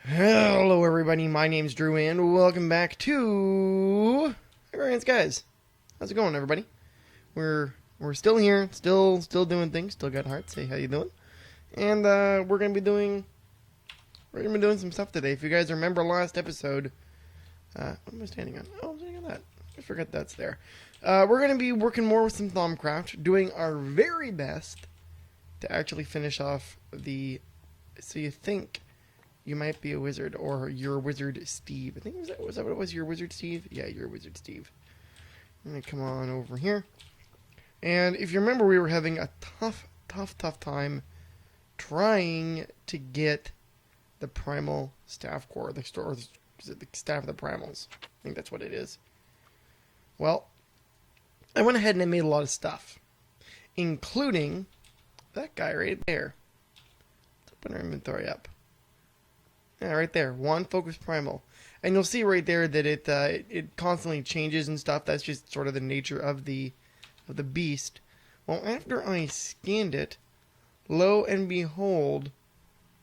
Hello everybody, my name's Drew and welcome back to Agrarian Skies. How's it going everybody? We're still here, still doing things, still got hearts. Hey, how you doing? And we're gonna be doing some stuff today. If you guys remember last episode, what am I standing on? Oh, I'm standing on that. I forgot that's there. We're gonna be working more with some Thaumcraft, doing our very best to actually finish off the So You Think You Might Be a Wizard, or You're a Wizard Steve. I think was that what it was? You're a Wizard Steve? Yeah, You're a Wizard Steve. I'm gonna come on over here. And if you remember, we were having a tough time trying to get the Primal Staff Core, the Staff of the Primals. I think that's what it is. Well, I went ahead and I made a lot of stuff, including that guy right there. Let's open our inventory up. Yeah, right there. One focus primal. And you'll see right there that it constantly changes and stuff. That's just sort of the nature of the beast. Well, after I scanned it, lo and behold,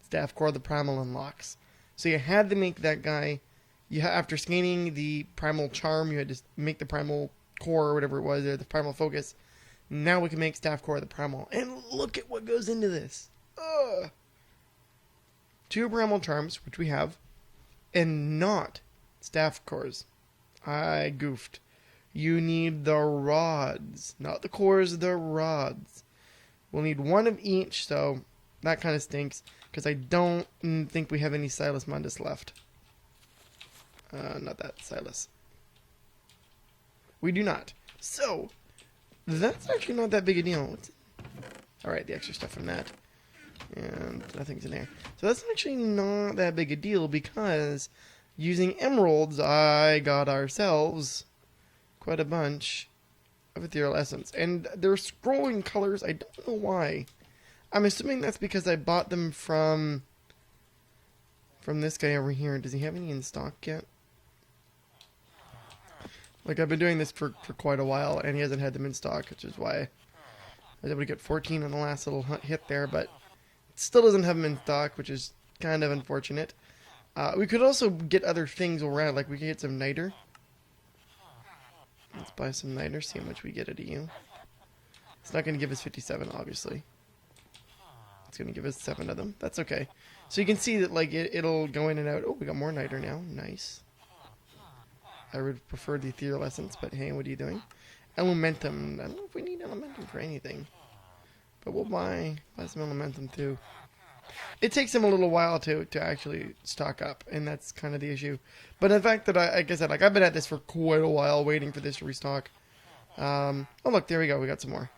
Staff Core of the Primal unlocks. So you had to make that guy. After scanning the Primal Charm, you had to make the Primal Core or whatever it was, or the Primal Focus. Now we can make Staff Core of the Primal. And look at what goes into this. Ugh. 2 Primal Charms, which we have, and not Staff Cores. I goofed. You need the rods. Not the cores, the rods. We'll need 1 of each, so that kind of stinks, because I don't think we have any Silas Mundus left. Not that, Silas. We do not. So, that's actually not that big a deal. Alright, the extra stuff from that. And nothing's in there. So that's actually not that big a deal, because using emeralds, I got ourselves quite a bunch of Ethereal Essence. And they're scrolling colors. I don't know why. I'm assuming that's because I bought them from this guy over here. Does he have any in stock yet? Like, I've been doing this for quite a while, and he hasn't had them in stock, which is why I was able to get 14 on the last little hit there, but still doesn't have them in stock, which is kind of unfortunate. We could also get other things around, like we could get some niter. Let's buy some niter, see how much we get out of you. It's not going to give us 57, obviously. It's going to give us 7 of them. That's okay. So you can see that like it'll go in and out. Oh, we got more niter now. Nice. I would prefer the Ethereal Essence, but hey, what are you doing? Elementum. I don't know if we need Elementum for anything. But we'll buy some Elementum too. It takes them a little while to actually stock up, and that's kind of the issue. But the fact that, like I said, like I've been at this for quite a while, waiting for this to restock. Oh look, there we go, we got some more.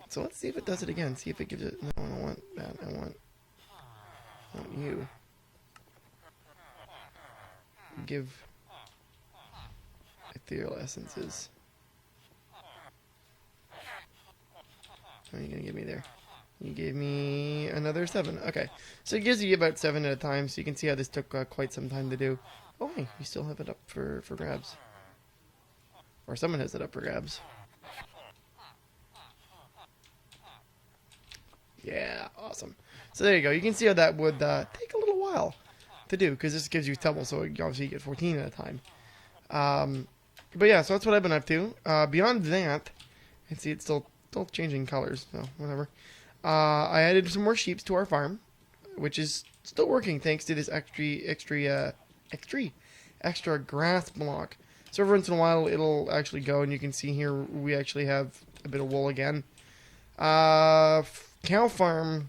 So let's see if it does it again, see if it gives it... No, I don't want that, I want you. Give Ethereal Essences. What are you going to give me there? You gave me another 7. Okay. So it gives you about 7 at a time, so you can see how this took quite some time to do. Oh, hey, you still have it up for grabs. Or someone has it up for grabs. Yeah, awesome. So there you go. You can see how that would take a little while to do, because this gives you double, so obviously you get 14 at a time. But yeah, so that's what I've been up to. Beyond that, you can see it's still changing colors, so whatever. I added some more sheeps to our farm, which is still working thanks to this extra grass block. So every once in a while it'll actually go, and you can see here we actually have a bit of wool again. Cow farm's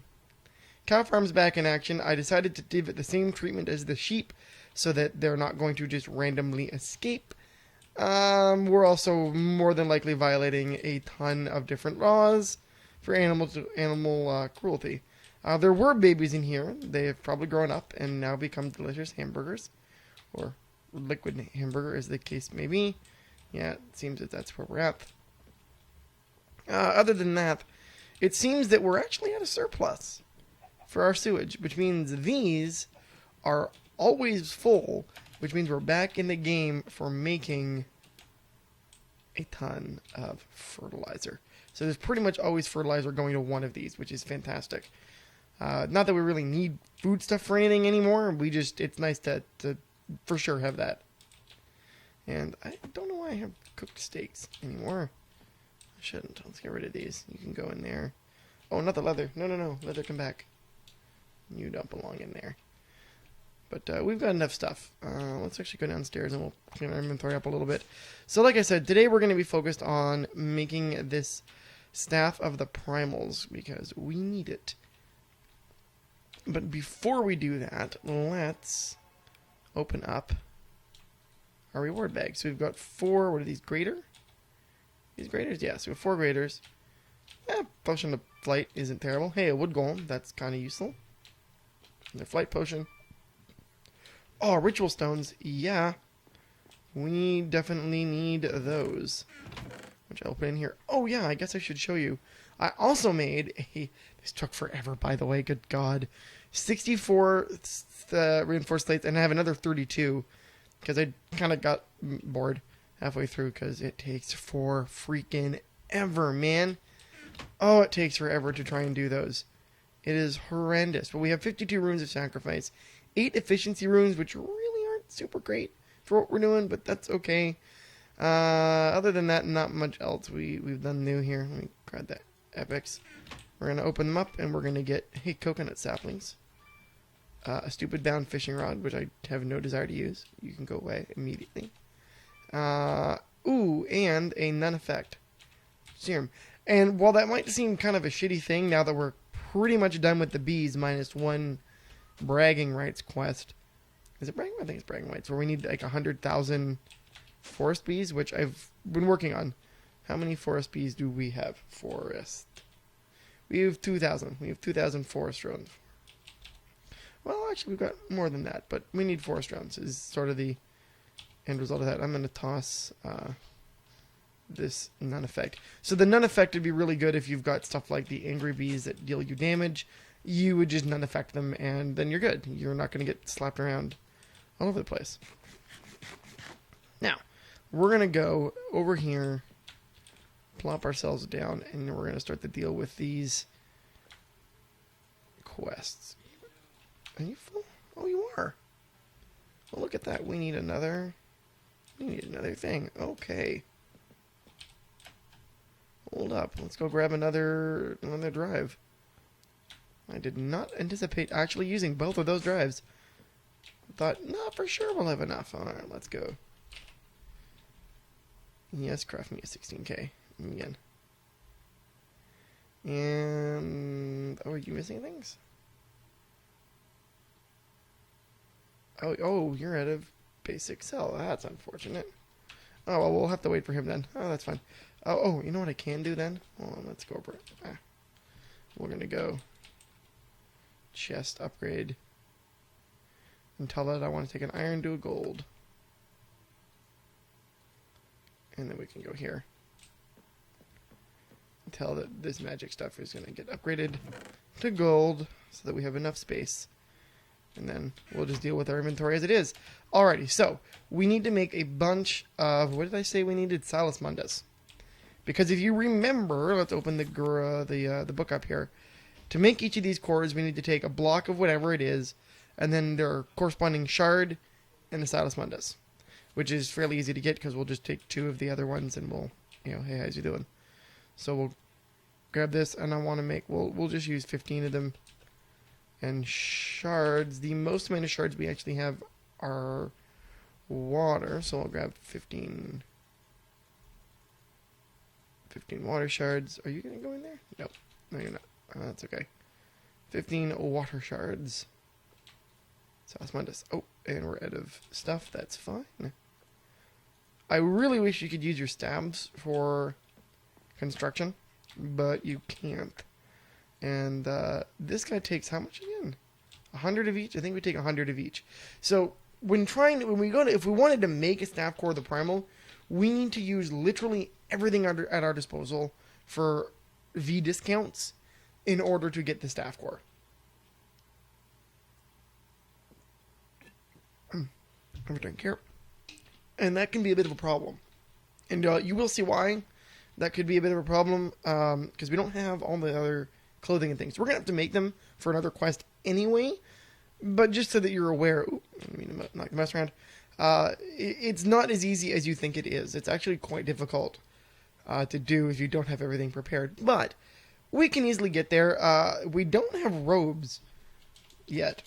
back in action. I decided to give it the same treatment as the sheep, so that they're not going to just randomly escape. We're also more than likely violating a ton of different laws for animal cruelty. There were babies in here. They have probably grown up and now become delicious hamburgers, or liquid hamburger, as the case may be. Yeah, it seems that that's where we're at. Other than that, it seems that we're actually at a surplus for our sewage, which means these are always full, which means we're back in the game for making a ton of fertilizer. So there's pretty much always fertilizer going to one of these, which is fantastic. Not that we really need food stuff for anything anymore. It's nice to for sure have that. And I don't know why I have cooked steaks anymore. I shouldn't. Let's get rid of these. You can go in there. Oh, not the leather. No. Leather, come back. You don't belong in there. But we've got enough stuff. Let's actually go downstairs and we'll clean our inventory up a little bit. So like I said, today we're going to be focused on making this Staff of the Primals because we need it. But before we do that, let's open up our reward bag. So we've got 4, what are these, greater? These graders? Yeah, so we have 4 graders. Potion of flight isn't terrible. Hey, a wood golem, that's kind of useful. And a flight potion. Oh, ritual stones, yeah. We definitely need those. Which I'll put in here. Oh yeah, I guess I should show you. I also made a, this took forever by the way, good god. 64 reinforced slates, and I have another 32. Because I kind of got bored halfway through because it takes for freaking ever, man. Oh, it takes forever to try and do those. It is horrendous. But we have 52 runes of sacrifice. 8 efficiency runes, which really aren't super great for what we're doing, but that's okay. Other than that, not much else we've done new here. Let me grab that epics. We're going to open them up, and we're going to get, hey, coconut saplings. A stupid bound fishing rod, which I have no desire to use. You can go away immediately. Ooh, and a none effect serum. And while that might seem kind of a shitty thing, now that we're pretty much done with the bees, minus 1 bragging rights quest. Is it bragging? I think it's bragging rights, where we need like 100,000 forest bees, which I've been working on. How many forest bees do we have? Forest. We have 2,000. We have 2,000 forest drones. Well, actually, we've got more than that, but we need forest drones is sort of the end result of that. I'm going to toss this none effect. So the none effect would be really good if you've got stuff like the angry bees that deal you damage. You would just none effect them, and then you're good. You're not going to get slapped around all over the place. Now, we're going to go over here, plop ourselves down, and we're going to start to deal with these quests. Are you full? Oh, you are. Well, look at that. We need another thing. Okay. Hold up. Let's go grab another drive. I did not anticipate actually using both of those drives. I thought, no, for sure we'll have enough. Alright, let's go. Yes, craft me a 16k. Again. And... oh, are you missing things? Oh, you're out of basic cell. That's unfortunate. Oh, well, we'll have to wait for him then. Oh, that's fine. Oh, you know what I can do then? Hold on, let's go over it. We're going to go chest upgrade and tell that I want to take an iron to a gold. And then we can go here. Tell that this magic stuff is going to get upgraded to gold so that we have enough space. And then we'll just deal with our inventory as it is. Alrighty, so we need to make a bunch of, what did I say we needed? Salus Mundus. Because if you remember, let's open the book up here. To make each of these cores, we need to take a block of whatever it is, and then their corresponding shard and a Salus Mundus, which is fairly easy to get because we'll just take 2 of the other ones and we'll, hey, how's you doing? So we'll grab this, and I want to make, we'll just use 15 of them. And shards, the most amount of shards we actually have are water, so I'll grab 15 water shards. Are you going to go in there? Nope. No, you're not. That's okay. 15 water shards. Salus Mundus. Oh, and we're out of stuff. That's fine. I really wish you could use your stabs for construction, but you can't. And this guy takes how much again? 100 of each? I think we take 100 of each. So if we wanted to make a staff core of the Primal, we need to use literally everything at our disposal for V discounts in order to get the staff core. Have a drink here. And that can be a bit of a problem. And you will see why that could be a bit of a problem, because we don't have all the other clothing and things. We're going to have to make them for another quest anyway. But just so that you're aware, I mean, not mess around. It's not as easy as you think it is. It's actually quite difficult to do if you don't have everything prepared. But we can easily get there. We don't have robes yet.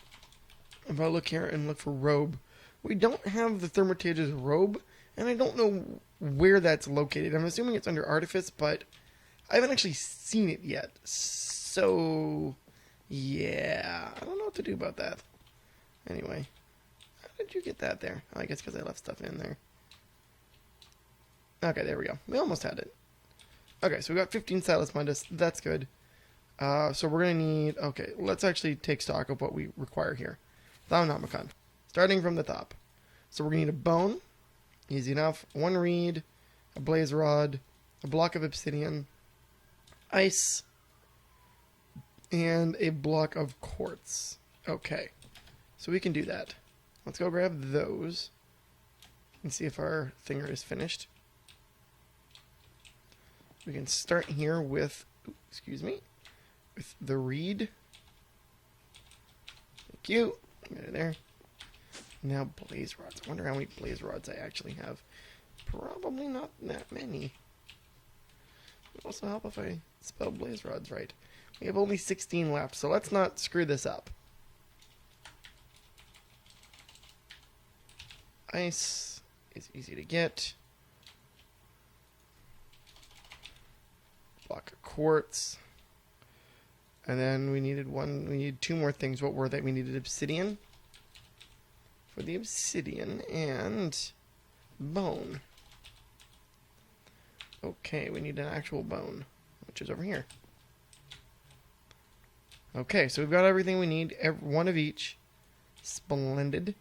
If I look here and look for robe, we don't have the Thermitage's robe, and I don't know where that's located. I'm assuming it's under Artifice, but I haven't actually seen it yet. So, yeah, I don't know what to do about that. Anyway, how did you get that there? Oh, I guess because I left stuff in there. Okay, there we go. We almost had it. Okay, so we got 15 Silas Mundus. That's good. So we're going to need... Okay, let's actually take stock of what we require here. Thaunomicon. Starting from the top. So we're going to need a bone. Easy enough. One reed. A blaze rod. A block of obsidian. Ice. And a block of quartz. Okay. So we can do that. Let's go grab those. And see if our thinger is finished. We can start here with... Excuse me. With the reed. Thank you. Get it there. Now blaze rods. I wonder how many blaze rods I actually have. Probably not that many. It would also help if I spell blaze rods right. We have only 16 left, so let's not screw this up. Ice is easy to get. Block of quartz. And then we needed two more things. What were they? We needed obsidian. For the obsidian and bone. Okay, we need an actual bone, which is over here. Okay, so we've got everything we need, one of each. Splendid.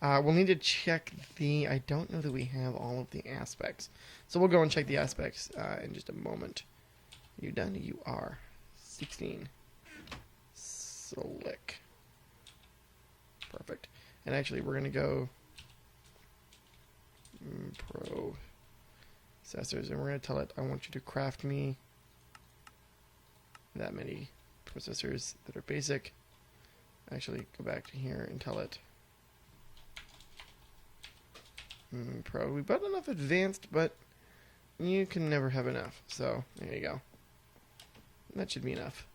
We'll need to check the... I don't know that we have all of the aspects. So we'll go and check the aspects in just a moment. Are you done? You are. 16. Slick. Perfect. And actually, we're going to go processors, and we're going to tell it, I want you to craft me that many processors that are basic. Actually, go back to here and tell it Pro. We've got enough advanced, but you can never have enough. So, there you go. That should be enough.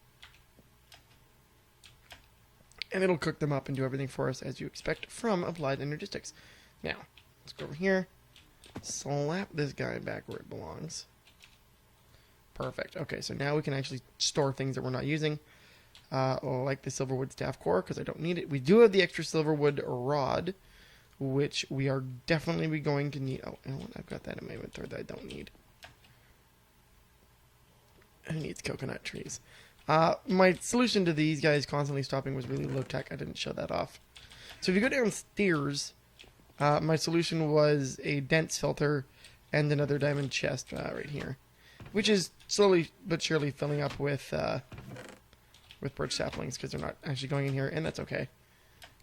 And it'll cook them up and do everything for us as you expect from Applied Energistics. Now, let's go over here. Slap this guy back where it belongs. Perfect. Okay, so now we can actually store things that we're not using. Like the Silverwood Staff Core, because I don't need it. We do have the extra Silverwood Rod, which we are definitely going to need. Oh, you know what? I've got that in my inventory that I don't need. Who needs coconut trees? My solution to these guys constantly stopping was really low tech. I didn't show that off. So if you go downstairs, my solution was a dense filter and another diamond chest right here, which is slowly but surely filling up with birch saplings because they're not actually going in here, and that's okay.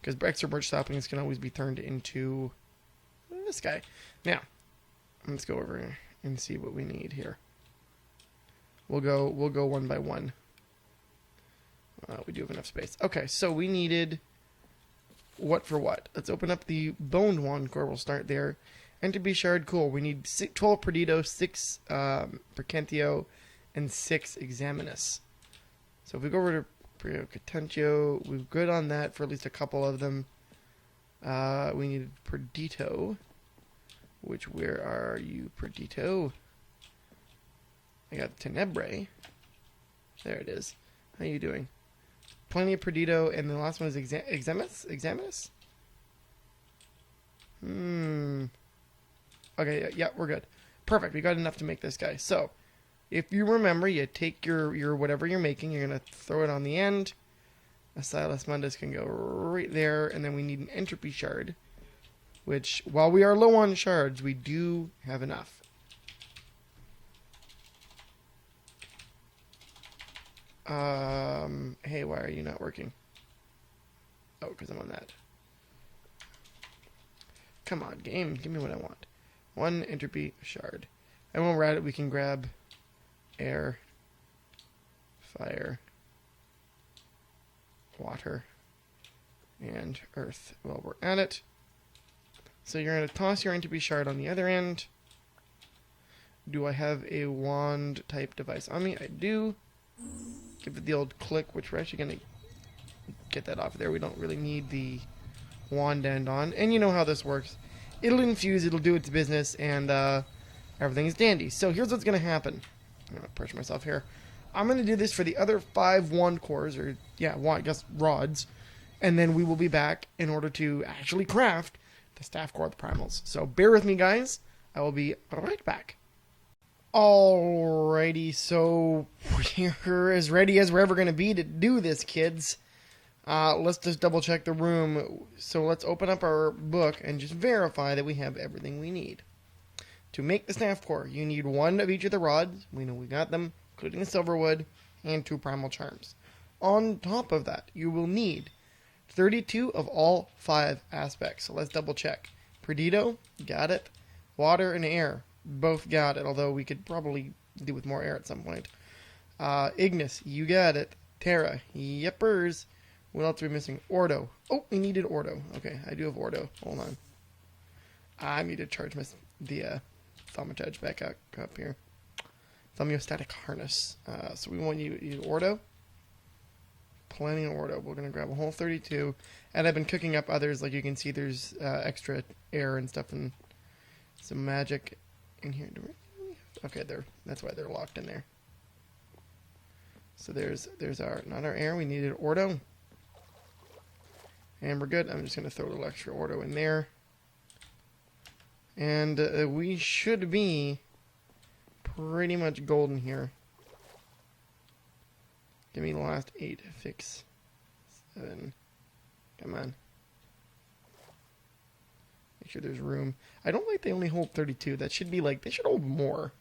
Because extra birch saplings can always be turned into this guy. Now, let's go over and see what we need here. We'll go one by one. We do have enough space. Okay, so we needed what for what? Let's open up the Boned Wand Core. We'll start there. Entropy Shard, cool. We need 12 Perdido, 6 Percentio, and 6 Examinus. So if we go over to Percentio, we're good on that for at least a couple of them. We needed Perdito, which, where are you, Perdito? I got Tenebrae. There it is. How are you doing? Plenty of Perdido, and the last one is Examinus? Okay, yeah, we're good. Perfect, we got enough to make this guy. So, if you remember, you take your whatever you're making, you're going to throw it on the end. A Silas Mundus can go right there, and then we need an Entropy Shard, which, while we are low on shards, we do have enough. Hey, why are you not working? Oh, because I'm on that. Come on, game. Give me what I want. One entropy shard. And when we're at it, we can grab air, fire, water and earth while we're at it. So you're going to toss your entropy shard on the other end. Do I have a wand type device on me? I do. Give it the old click, which we're actually going to get that off there. We don't really need the wand end on. And you know how this works. It'll infuse, it'll do its business, and everything's dandy. So here's what's going to happen. I'm going to pressure myself here. I'm going to do this for the other 5 wand cores, or, yeah, I guess rods. And then we will be back in order to actually craft the staff core of the primals. So bear with me, guys. I will be right back. Alrighty, so we're as ready as we're ever going to be to do this, kids. Let's just double check the room. So let's open up our book and just verify that we have everything we need. To make the staff core, you need 1 of each of the rods. We know we got them, including the silver wood, and 2 primal charms. On top of that, you will need 32 of all 5 aspects. So let's double check. Perdido, got it. Water and air, both got it, although we could probably do with more air at some point. Ignis, you got it. Terra, yepers. What else are we missing? Ordo. Oh, we needed Ordo. Okay, I do have Ordo. Hold on. I need to charge the thaumaturge back up here. Thermostatic harness. So we want you to use Ordo. Plenty of Ordo. We're going to grab a whole 32. And I've been cooking up others. Like you can see, there's extra air and stuff and some magic in here. Okay, that's why they're locked in there. So there's our, not our air. We needed Ordo. And we're good. I'm just going to throw a little extra Ordo in there. And we should be pretty much golden here. Give me the last 8. Fix 7. Come on. Make sure there's room. I don't like they only hold 32. That should be like, they should hold more.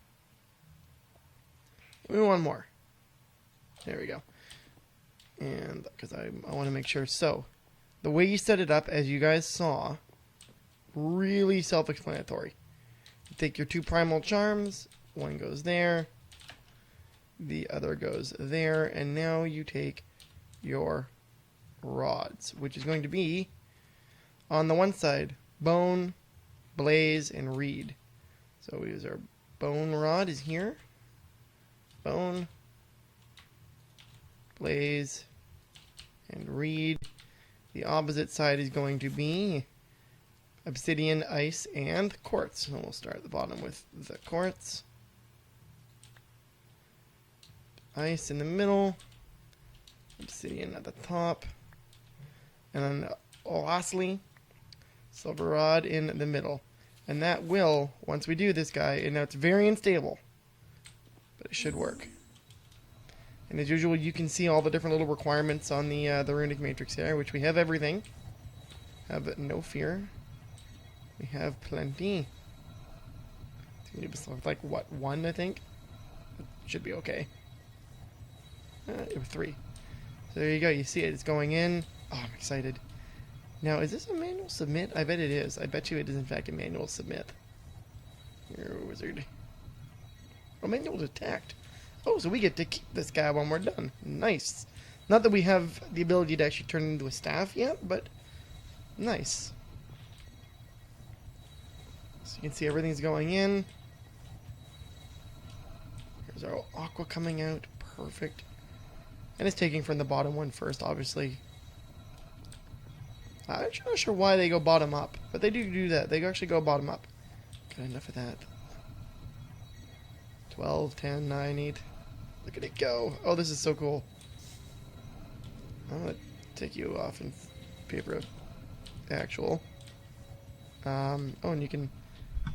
Give me 1 more. There we go. And because I want to make sure. So, the way you set it up, as you guys saw, really self-explanatory. You take your 2 primal charms. 1 goes there. The other goes there. And now you take your rods, which is going to be, on the one side, bone, blaze, and reed. So we use our bone rod is here. Bone, blaze, and reed. The opposite side is going to be obsidian, ice, and quartz. So we'll start at the bottom with the quartz. Ice in the middle. Obsidian at the top. And then lastly, silver rod in the middle. And that will, once we do this guy, and now it's very unstable, but it should work. And as usual, you can see all the different little requirements on the runic matrix here, which we have everything. Have no fear. We have plenty. It's going to be like, what, 1, I think? It should be okay. It was 3. So there you go. You see it. It's going in. Oh, I'm excited. Now, is this a manual submit? I bet it is. I bet you it is, in fact, a manual submit. You're a wizard. Oh, manual detect. Oh, so we get to keep this guy when we're done. Nice. Not that we have the ability to actually turn it into a staff yet, but nice. So you can see everything's going in. Here's our aqua coming out. Perfect. And it's taking from the bottom one first, obviously. I'm not sure why they go bottom up, but they do that. They actually go bottom up. Got enough of that. 12, 10, 9, 8. Look at it go. Oh, this is so cool. I'm going to take you off in favor of actual. Oh, and you can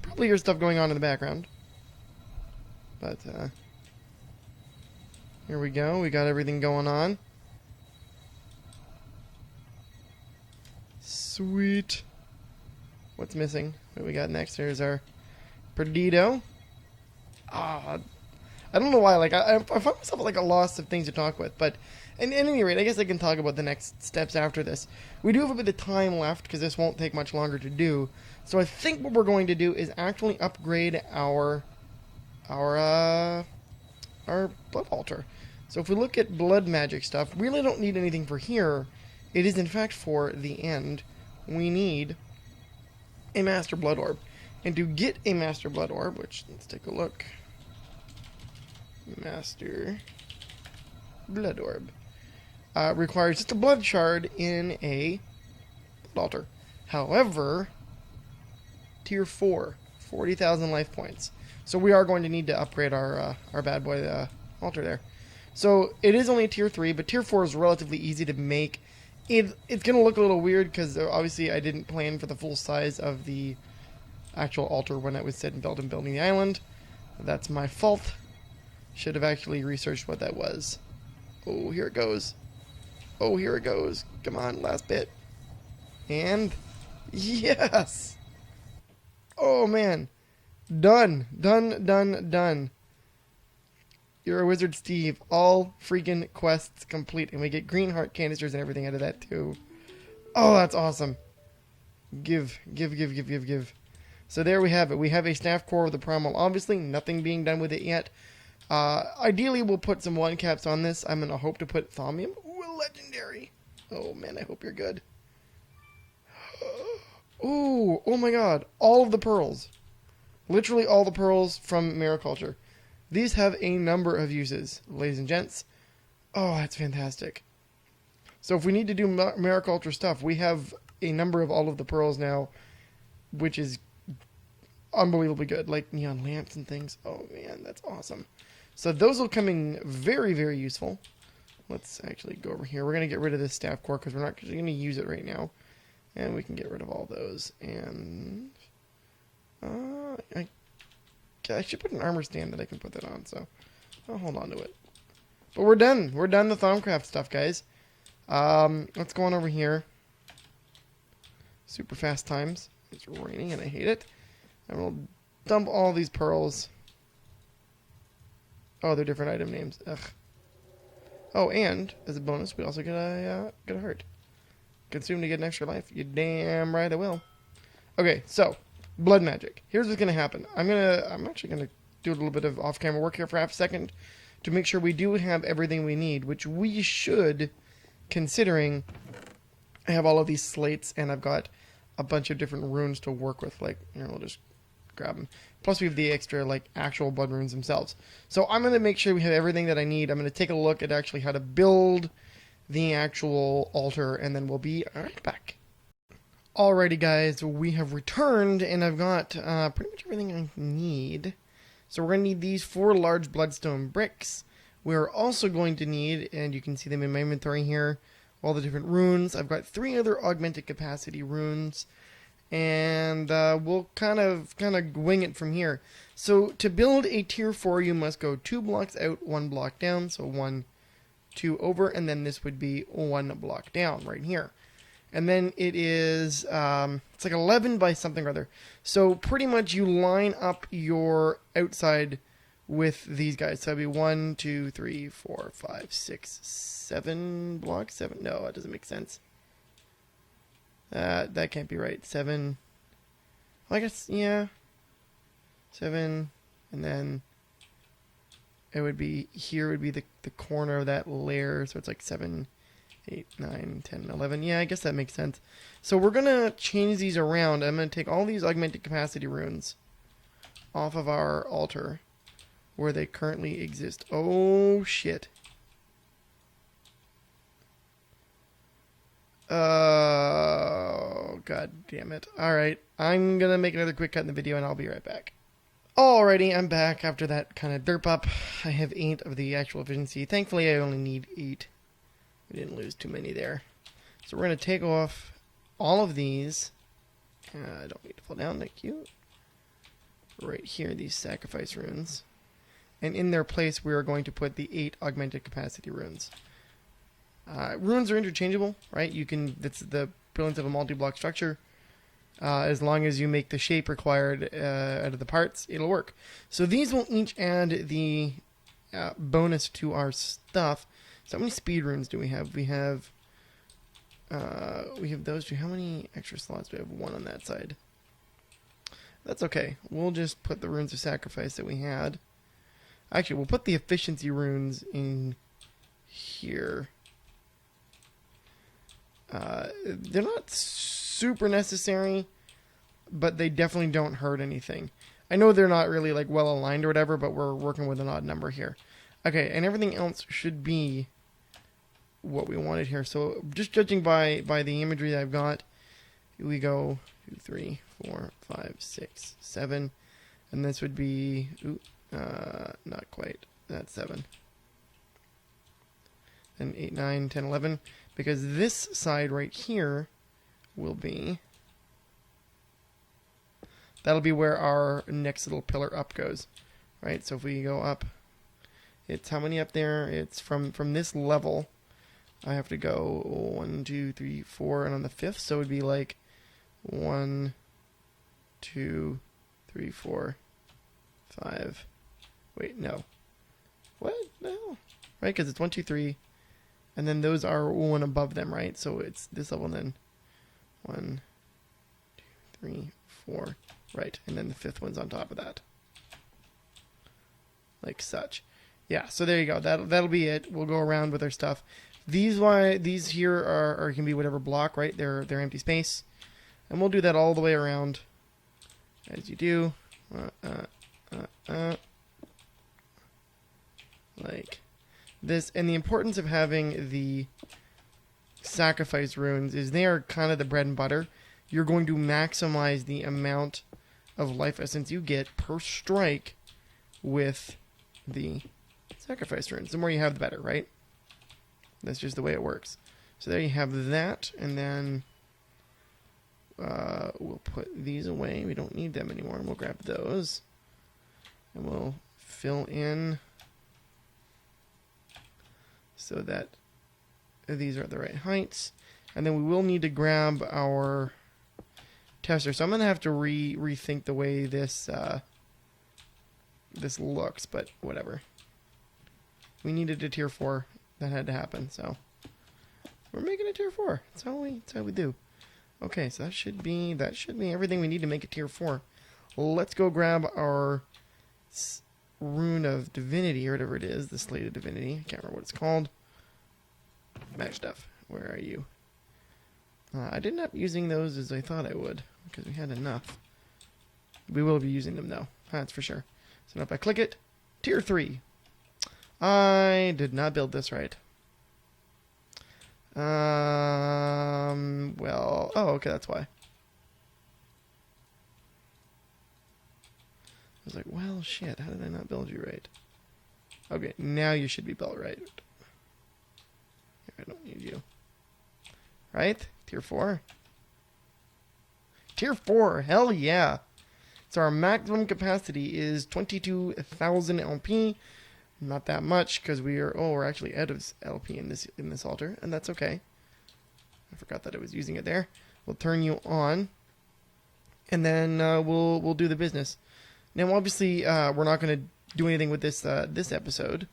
probably hear stuff going on in the background. But, here we go. We got everything going on. Sweet. What's missing? What we got next? Here's our Perdido. I don't know why. Like I find myself like a loss of things to talk with. But at any rate, I guess I can talk about the next steps after this. We do have a bit of time left because this won't take much longer to do. So I think what we're going to do is actually upgrade our blood altar. So if we look at blood magic stuff, really don't need anything for here. it is in fact for the end. We need a Master Blood Orb. And to get a Master Blood Orb, which, let's take a look. Master Blood Orb. Requires just a blood shard in a blood altar. However, tier 4, 40,000 life points. So we are going to need to upgrade our bad boy altar there. So it is only tier 3, but tier 4 is relatively easy to make. It's going to look a little weird because obviously I didn't plan for the full size of the actual altar when I was sitting building the island. That's my fault. Should have actually researched what that was. Oh, here it goes. Oh, here it goes. Come on, last bit. And yes! Oh, man. Done. Done. You're a wizard, Steve. All freaking quests complete. And we get green heart canisters and everything out of that, too. Oh, that's awesome. Give. So there we have it. We have a staff core of the Primal. Obviously, nothing being done with it yet. Ideally, we'll put some one caps on this. I'm going to hope to put Thaumium. Ooh, a legendary. Oh, man, I hope you're good. Ooh, oh my god. All of the pearls. Literally all the pearls from Mariculture. These have a number of uses, ladies and gents. Oh, that's fantastic. So if we need to do Mariculture stuff, we have a number of all of the pearls now, which is unbelievably good. Like neon lamps and things. Oh man, that's awesome. So those will come in very, very useful. Let's actually go over here. We're going to get rid of this staff core because we're not actually going to use it right now. And we can get rid of all those. And I should put an armor stand that I can put that on. So I'll hold on to it. But we're done. We're done the Thaumcraft stuff, guys. Let's go on over here. Super fast times. It's raining and I hate it. And we'll dump all these pearls. Oh, they're different item names. Ugh. Oh, and as a bonus, we also get a heart. Consume to get an extra life. You damn right I will. Okay, so blood magic. Here's what's gonna happen. I'm actually gonna do a little bit of off-camera work here for half a second to make sure we do have everything we need, which we should, considering I have all of these slates and I've got a bunch of different runes to work with. Like, here, we'll just grab them. Plus, we have the extra, like, actual blood runes themselves. So I'm gonna make sure we have everything that I need. I'm gonna take a look at actually how to build the actual altar, and then we'll be right back. Alrighty guys, we have returned, and I've got pretty much everything I need. So we're going to need these 4 large bloodstone bricks. We're also going to need, and you can see them in my inventory here, all the different runes. I've got 3 other augmented capacity runes, and we'll kind of wing it from here. So to build a tier 4, you must go 2 blocks out, 1 block down, so 1, 2 over, and then this would be 1 block down right here. And then it is, it's like 11 by something or other. So pretty much you line up your outside with these guys. So it'd be 1, 2, 3, 4, 5, 6, 7 blocks. 7, no, that doesn't make sense. That can't be right. 7, well, I guess, yeah. 7, and then it would be, here would be the corner of that layer, so it's like 7, 8, 9, 10, 11. Yeah, I guess that makes sense. So we're going to change these around. I'm going to take all these augmented capacity runes off of our altar where they currently exist. Oh, shit. Oh, god damn it. Alright, I'm going to make another quick cut in the video and I'll be right back. Alrighty, I'm back after that kind of derp up. I have 8 of the actual efficiency. Thankfully, I only need 8. We didn't lose too many there. So we're going to take off all of these. I don't need to fall down, thank you. Right here, these sacrifice runes. And in their place, we are going to put the 8 augmented capacity runes. Runes are interchangeable, right? You can, that's the brilliance of a multi-block structure. As long as you make the shape required out of the parts, it'll work. So these will each add the bonus to our stuff. So how many speed runes do we have? We have those two. How many extra slots do we have? 1 on that side. That's okay. We'll just put the runes of sacrifice that we had. Actually, we'll put the efficiency runes in here. They're not super necessary, but they definitely don't hurt anything. I know they're not really like well aligned or whatever, but we're working with an odd number here. Okay, and everything else should be what we wanted here. So just judging by the imagery that I've got, we go 2, 3, 4, 5, 6, 7, and this would be not quite. That's 7. Then 8, 9, 10, 11, because this side right here will be, that'll be where our next little pillar up goes, right? So if we go up, it's how many up there? It's from this level. I have to go 1, 2, 3, 4, and on the 5th, so it would be like 1, 2, 3, 4, 5. Wait, no. What? No. Right, because it's 1, 2, 3, and then those are one above them, right? So it's this level, and then 1, 2, 3, 4, right, and then the 5th one's on top of that, like such. Yeah, so there you go. That'll be it. We'll go around with our stuff. These here are can be whatever block, right? They're empty space, and we'll do that all the way around, as you do, like this. And the importance of having the sacrifice runes is they are kind of the bread and butter. You're going to maximize the amount of life essence you get per strike with the sacrifice runes. The more you have, the better, right? That's just the way it works. So there you have that, and then we'll put these away. We don't need them anymore, and we'll grab those, and we'll fill in so that these are at the right heights. And then we will need to grab our tester. So I'm going to have to rethink the way this this looks, but whatever. We needed a tier 4. That had to happen, so we're making a tier 4. That's how we do. Okay, so that should be everything we need to make a tier 4. Let's go grab our rune of divinity, or whatever it is, the Slate of Divinity. I can't remember what it's called. Match stuff. Where are you? I didn't end up using those as I thought I would, because we had enough. We will be using them, though. That's for sure. So now if I click it, tier 3. I did not build this right. Well, oh, okay, that's why. I was like, well, shit, how did I not build you right? Okay, now you should be built right. I don't need you. Right? Tier 4? Tier 4, hell yeah! So our maximum capacity is 22,000 LP. Not that much, because we're actually out of LP in this altar, and that's okay. I forgot that I was using it there. We'll turn you on, and then we'll do the business. Now, obviously, we're not going to do anything with this this episode.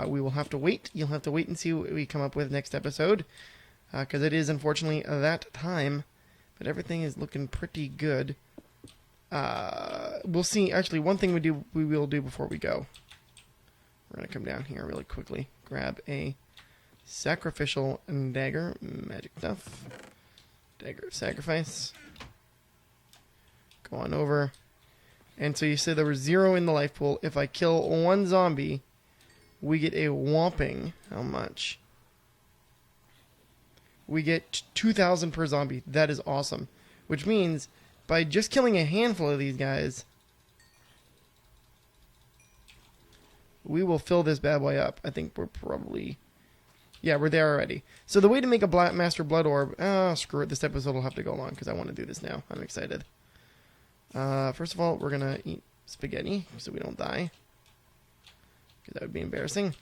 We will have to wait. You'll have to wait and see what we come up with next episode, because it is unfortunately that time. But everything is looking pretty good. We'll see. Actually, one thing we will do before we go. We're going to come down here really quickly. Grab a sacrificial dagger. Magic stuff. Dagger of sacrifice. Go on over. And so you said there was 0 in the life pool. If I kill 1 zombie, we get a whopping... How much? We get 2,000 per zombie. That is awesome. Which means, by just killing a handful of these guys... we will fill this bad boy up. I think we're probably... Yeah, we're there already. So the way to make a Master Blood Orb... screw it. This episode will have to go long because I want to do this now. I'm excited. First of all, we're going to eat spaghetti so we don't die. Because that would be embarrassing.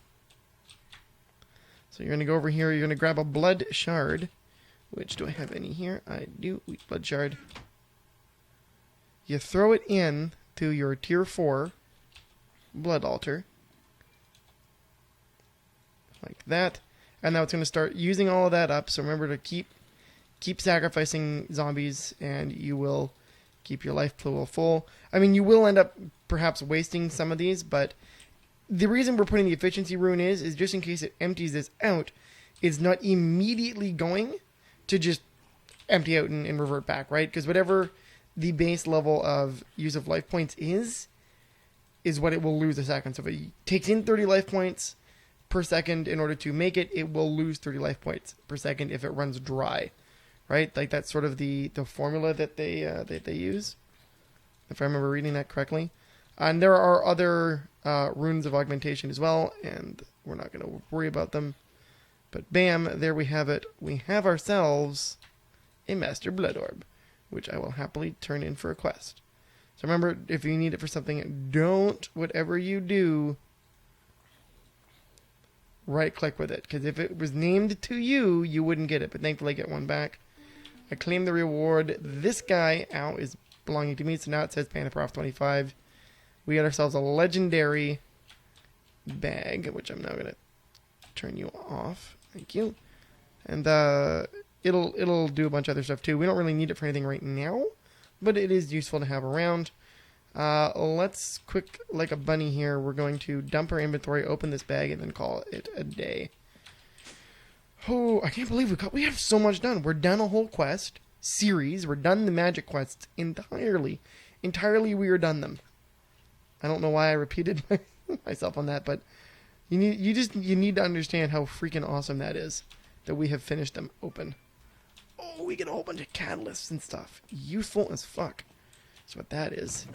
So you're going to go over here. You're going to grab a blood shard. Which, do I have any here? I do. Blood shard. You throw it in to your tier 4 blood altar. Like that. And now it's going to start using all of that up. So remember to keep sacrificing zombies, and you will keep your life pool full. I mean, you will end up perhaps wasting some of these, but the reason we're putting the efficiency rune is just in case it empties this out, it's not immediately going. to just empty out and revert back, right? Because whatever the base level of use of life points is what it will lose a second. So if it takes in 30 life points per second in order to make it, it will lose 30 life points per second if it runs dry, right? Like that's sort of the formula that they use, if I remember reading that correctly. And there are other runes of augmentation as well, and we're not going to worry about them. But bam, there we have it. We have ourselves a Master Blood Orb, which I will happily turn in for a quest. So remember, if you need it for something, don't, whatever you do, right-click with it. Because if it was named to you, you wouldn't get it. But thankfully I get one back. I claim the reward. This guy, is belonging to me. So now it says Panaprof 25. We got ourselves a legendary bag, which I'm now going to turn you off. Thank you. And it'll do a bunch of other stuff too. We don't really need it for anything right now, but it is useful to have around. Let's quick, like a bunny here, we're going to dump our inventory, open this bag, and then call it a day. Oh, I can't believe we have so much done. We're done a whole quest series. We're done the magic quests entirely. We are done them. I don't know why I repeated myself on that, but you need to understand how freaking awesome that is, that we have finished them open. Oh, we get a whole bunch of catalysts and stuff. Useful as fuck. That's what that is.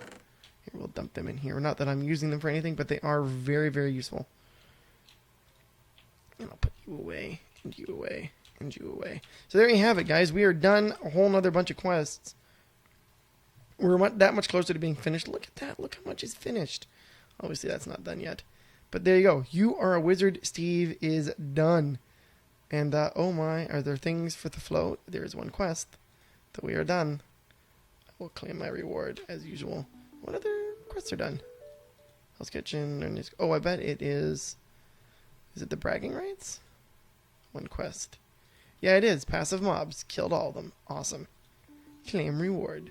Here, we'll dump them in here. Not that I'm using them for anything, but they are very, very useful. And I'll put you away, and you away, and you away. So there you have it, guys. We are done a whole nother bunch of quests. We're that much closer to being finished. Look at that. Look how much is finished. Obviously, that's not done yet. But there you go. You are a wizard. Steve is done. And, oh my, are there things for the float? There is one quest that we are done. I will claim my reward, as usual. What other quests are done? Hell's Kitchen. Oh, I bet it is... Is it the bragging rights? One quest. Yeah, it is. Passive mobs. Killed all of them. Awesome. Claim reward.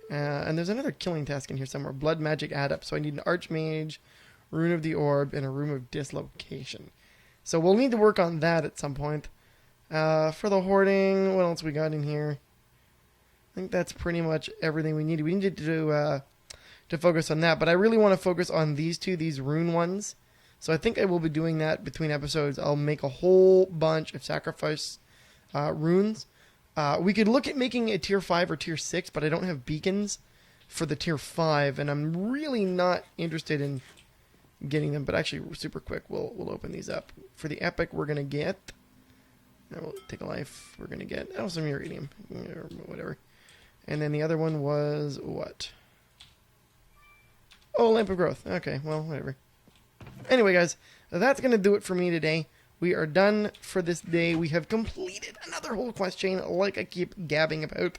And there's another killing task in here somewhere. Blood magic add-up. So I need an Archmage, Rune of the Orb, and a Room of Dislocation. So we'll need to work on that at some point. For the hoarding, what else we got in here? I think that's pretty much everything we needed. We needed to focus on that, but I really want to focus on these two, these rune ones. So I think I will be doing that between episodes. I'll make a whole bunch of sacrifice runes. We could look at making a tier 5 or tier 6, but I don't have beacons for the tier 5, and I'm really not interested in getting them. But actually, super quick, we'll open these up. For the epic, we're going to get... We'll take a life. We're going to get... Oh, some iridium. Or whatever. And then the other one was... What? Oh, Lamp of Growth. Okay, well, whatever. Anyway, guys, that's going to do it for me today. We are done for this day. We have completed another whole quest chain, like I keep gabbing about.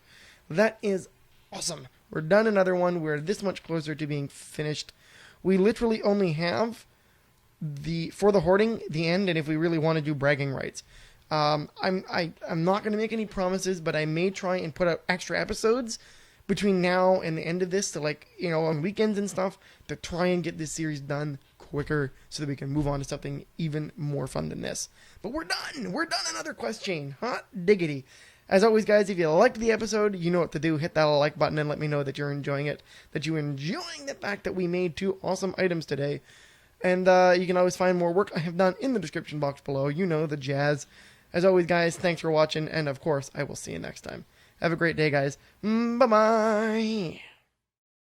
That is awesome. We're done another one. We're this much closer to being finished. We literally only have for the hoarding, the end, and if we really want to do bragging rights. I'm not going to make any promises, but I may try and put out extra episodes between now and the end of this, to on weekends and stuff, to try and get this series done quicker so that we can move on to something even more fun than this. But we're done. We're done another quest chain. Hot diggity. As always, guys, if you liked the episode, you know what to do. Hit that like button and let me know that you're enjoying it, that you're enjoying the fact that we made 2 awesome items today. And you can always find more work I have done in the description box below. You know the jazz. As always, guys, thanks for watching, and of course, I will see you next time. Have a great day, guys. Bye-bye.